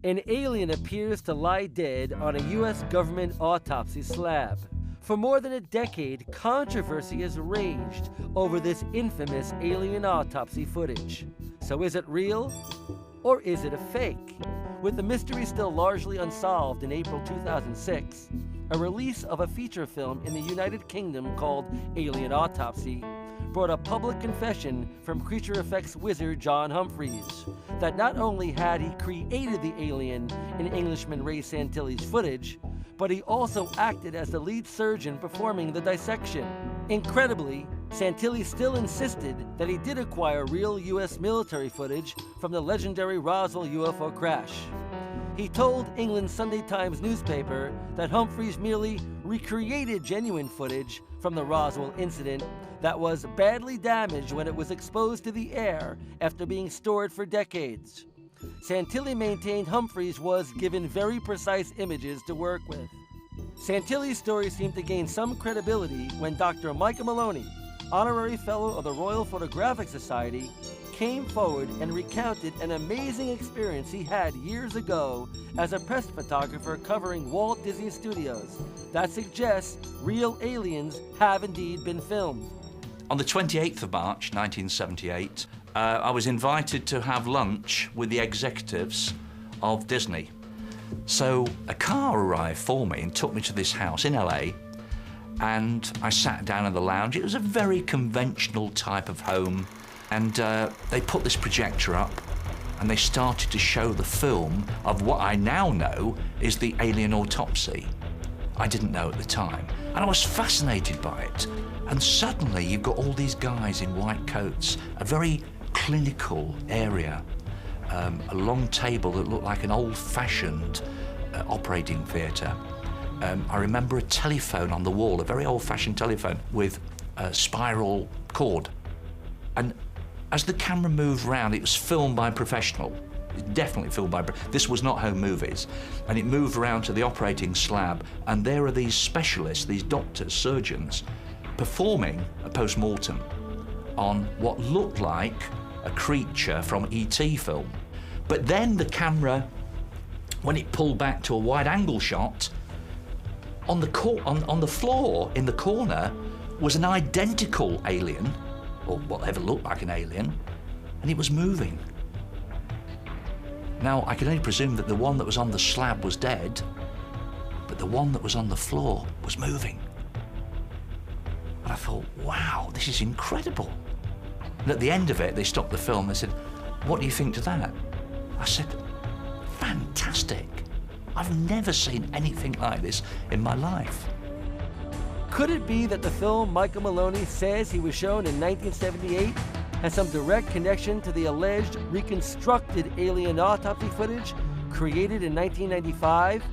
An alien appears to lie dead on a U.S. government autopsy slab. For more than a decade, controversy has raged over this infamous alien autopsy footage. So is it real, or is it a fake? With the mystery still largely unsolved, in April 2006, a release of a feature film in the United Kingdom called Alien Autopsy brought a public confession from creature effects wizard John Humphreys that not only had he created the alien in Englishman Ray Santilli's footage, but he also acted as the lead surgeon performing the dissection. Incredibly, Santilli still insisted that he did acquire real U.S. military footage from the legendary Roswell UFO crash. He told England's Sunday Times newspaper that Humphreys merely recreated genuine footage from the Roswell incident that was badly damaged when it was exposed to the air after being stored for decades. Santilli maintained Humphreys was given very precise images to work with. Santilli's story seemed to gain some credibility when Dr. Michael Maloney, honorary fellow of the Royal Photographic Society, came forward and recounted an amazing experience he had years ago as a press photographer covering Walt Disney Studios that suggests real aliens have indeed been filmed. On the 28th of March, 1978, I was invited to have lunch with the executives of Disney. So a car arrived for me and took me to this house in LA, and I sat down in the lounge. It was a very conventional type of home, and they put this projector up and they started to show the film of what I now know is the alien autopsy. I didn't know at the time, and I was fascinated by it. And suddenly you've got all these guys in white coats, a very clinical area, a long table that looked like an old-fashioned operating theatre. I remember a telephone on the wall, a very old-fashioned telephone with a spiral cord. And as the camera moved round, it was filmed by a professional. Definitely filmed by, this was not home movies. And it moved around to the operating slab, and there are these specialists, these doctors, surgeons, performing a post-mortem on what looked like a creature from E.T. film. But then the camera, when it pulled back to a wide-angle shot, on the floor in the corner was an identical alien, or whatever looked like an alien, and it was moving. Now, I can only presume that the one that was on the slab was dead, but the one that was on the floor was moving. And I thought, wow, this is incredible. And at the end of it, they stopped the film. They said, what do you think to that? I said, fantastic. I've never seen anything like this in my life. Could it be that the film Michael Maloney says he was shown in 1978 has some direct connection to the alleged reconstructed alien autopsy footage created in 1995?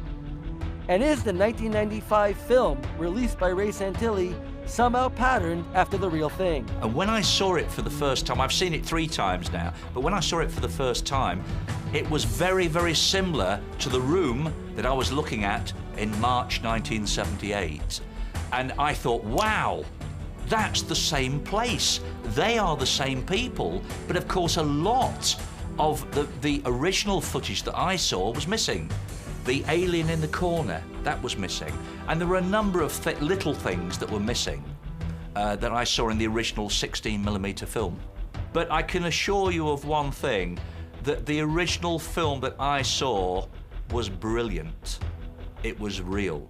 And is the 1995 film released by Ray Santilli somehow patterned after the real thing? And when I saw it for the first time, I've seen it 3 times now, but when I saw it for the first time, it was very, very similar to the room that I was looking at in March 1978. And I thought, wow, that's the same place. They are the same people, but of course a lot of the original footage that I saw was missing. The alien in the corner, that was missing. And there were a number of little things that were missing that I saw in the original 16mm film. But I can assure you of one thing, that the original film that I saw was brilliant. It was real.